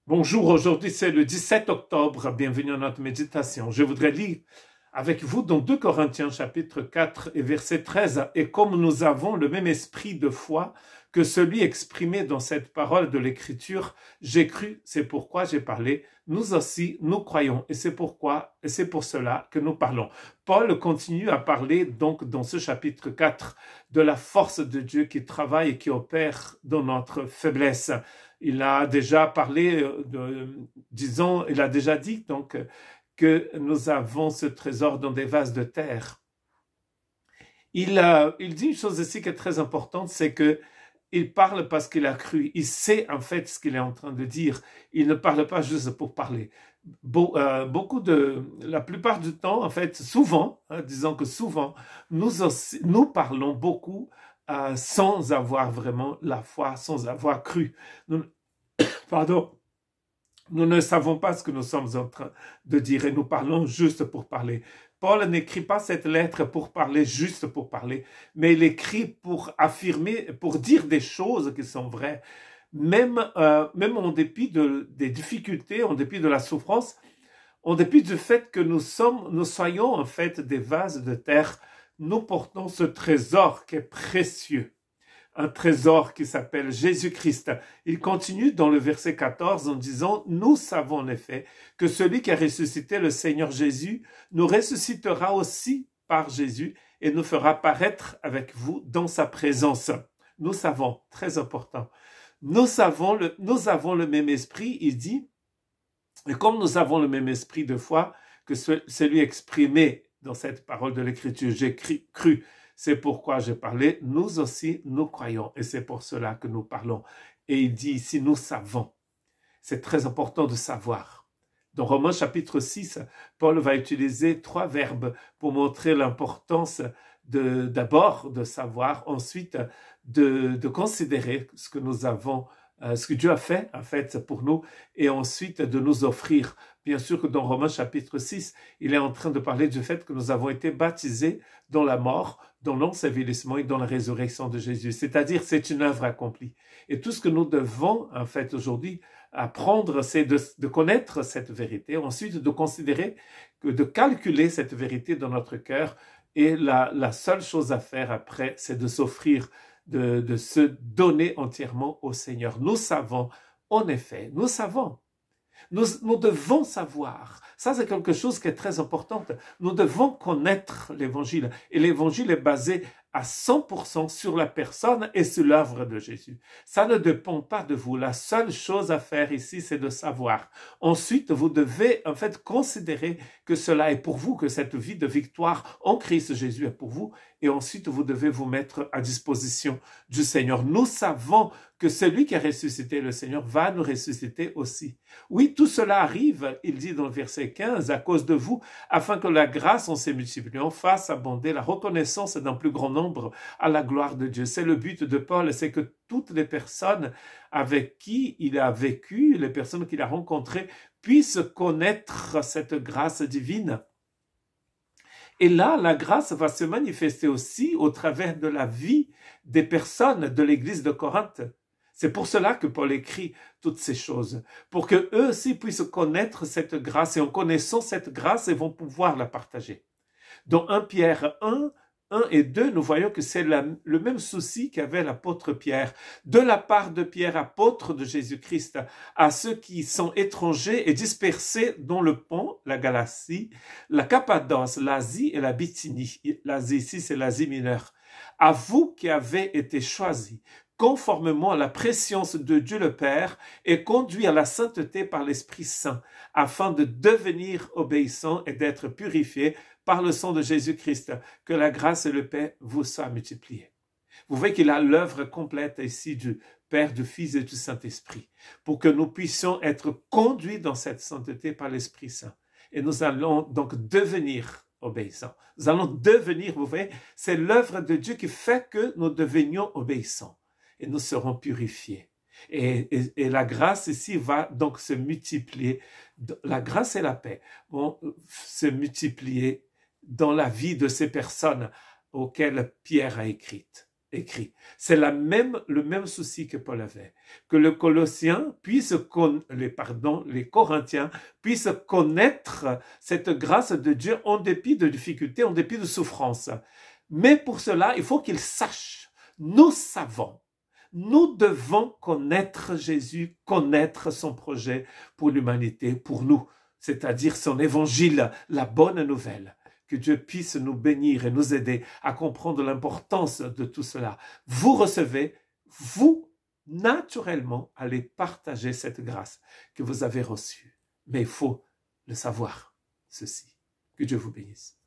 Bonjour, aujourd'hui c'est le 17 octobre, bienvenue à notre méditation. Je voudrais lire avec vous dans 2 Corinthiens chapitre 4 et verset 13. Et comme nous avons le même esprit de foi que celui exprimé dans cette parole de l'écriture, j'ai cru, c'est pourquoi j'ai parlé, nous aussi nous croyons et c'est pourquoi et c'est pour cela que nous parlons. Paul continue à parler donc dans ce chapitre 4 de la force de Dieu qui travaille et qui opère dans notre faiblesse. Il a déjà parlé, il a déjà dit donc que nous avons ce trésor dans des vases de terre. Il dit une chose ici qui est très importante, c'est que il parle parce qu'il a cru. Il sait en fait ce qu'il est en train de dire. Il ne parle pas juste pour parler. La plupart du temps, en fait, souvent, disons que souvent, nous parlons beaucoup sans avoir vraiment la foi, sans avoir cru. Pardon, nous ne savons pas ce que nous sommes en train de dire et nous parlons juste pour parler. Paul n'écrit pas cette lettre pour parler juste pour parler, mais il écrit pour affirmer, pour dire des choses qui sont vraies, même en dépit des difficultés, en dépit de la souffrance, en dépit du fait que nous soyons en fait des vases de terre, nous portons ce trésor qui est précieux. Un trésor qui s'appelle Jésus-Christ. Il continue dans le verset 14 en disant « Nous savons en effet que celui qui a ressuscité le Seigneur Jésus nous ressuscitera aussi par Jésus et nous fera paraître avec vous dans sa présence. » Nous savons, très important, nous avons le même esprit, il dit, et comme nous avons le même esprit de foi que celui exprimé dans cette parole de l'Écriture, j'ai cru, c'est pourquoi j'ai parlé, nous aussi, nous croyons, et c'est pour cela que nous parlons. Et il dit ici, nous savons. C'est très important de savoir. Dans Romains chapitre 6, Paul va utiliser 3 verbes pour montrer l'importance d'abord de savoir, ensuite de considérer ce que nous avons, ce que Dieu a fait en fait pour nous, et ensuite de nous offrir. Bien sûr que dans Romains chapitre 6, il est en train de parler du fait que nous avons été baptisés dans la mort, dans l'ensevelissement et dans la résurrection de Jésus. C'est-à-dire, c'est une œuvre accomplie. Et tout ce que nous devons, en fait, aujourd'hui, apprendre, c'est de connaître cette vérité, ensuite de considérer, de calculer cette vérité dans notre cœur. Et la seule chose à faire après, c'est de s'offrir, de se donner entièrement au Seigneur. Nous savons, en effet, nous savons. Nous devons savoir. Ça, c'est quelque chose qui est très important. Nous devons connaître l'évangile. Et l'évangile est basé à 100% sur la personne et sur l'œuvre de Jésus. Ça ne dépend pas de vous. La seule chose à faire ici, c'est de savoir. Ensuite, vous devez en fait considérer que cela est pour vous, que cette vie de victoire en Christ Jésus est pour vous. Et ensuite, vous devez vous mettre à disposition du Seigneur. Nous savons que celui qui a ressuscité le Seigneur va nous ressusciter aussi. Oui, tout cela arrive, il dit dans le verset 15, à cause de vous, afin que la grâce en se multipliant fasse abonder la reconnaissance d'un plus grand nombre à la gloire de Dieu. C'est le but de Paul, c'est que toutes les personnes avec qui il a vécu, les personnes qu'il a rencontrées, puissent connaître cette grâce divine. Et là, la grâce va se manifester aussi au travers de la vie des personnes de l'église de Corinthe. C'est pour cela que Paul écrit toutes ces choses, pour que eux aussi puissent connaître cette grâce, et en connaissant cette grâce, ils vont pouvoir la partager. Dans 1 Pierre 1 et 2, nous voyons que c'est le même souci qu'avait l'apôtre Pierre, de la part de Pierre, apôtre de Jésus-Christ, à ceux qui sont étrangers et dispersés dans le Pont, la Galatie, la Cappadoce, l'Asie et la Bithynie. L'Asie ici, c'est l'Asie mineure. À vous qui avez été choisis, conformément à la préscience de Dieu le Père et conduit à la sainteté par l'Esprit Saint, afin de devenir obéissants et d'être purifiés par le sang de Jésus-Christ, que la grâce et le paix vous soient multipliées. Vous voyez qu'il a l'œuvre complète ici du Père, du Fils et du Saint-Esprit, pour que nous puissions être conduits dans cette sainteté par l'Esprit Saint. Et nous allons donc devenir obéissants. Nous allons devenir, vous voyez, c'est l'œuvre de Dieu qui fait que nous devenions obéissants. Et nous serons purifiés. Et la grâce ici va donc se multiplier. La grâce et la paix vont se multiplier dans la vie de ces personnes auxquelles Pierre a écrites. écrit. C'est le même souci que Paul avait. Que les Colossiens puissent, les Corinthiens puissent connaître cette grâce de Dieu en dépit de difficultés, en dépit de souffrances. Mais pour cela, il faut qu'ils sachent. Nous savons. Nous devons connaître Jésus, connaître son projet pour l'humanité, pour nous, c'est-à-dire son évangile, la bonne nouvelle. Que Dieu puisse nous bénir et nous aider à comprendre l'importance de tout cela. Vous recevez, vous, naturellement, allez partager cette grâce que vous avez reçue. Mais il faut le savoir, ceci. Que Dieu vous bénisse.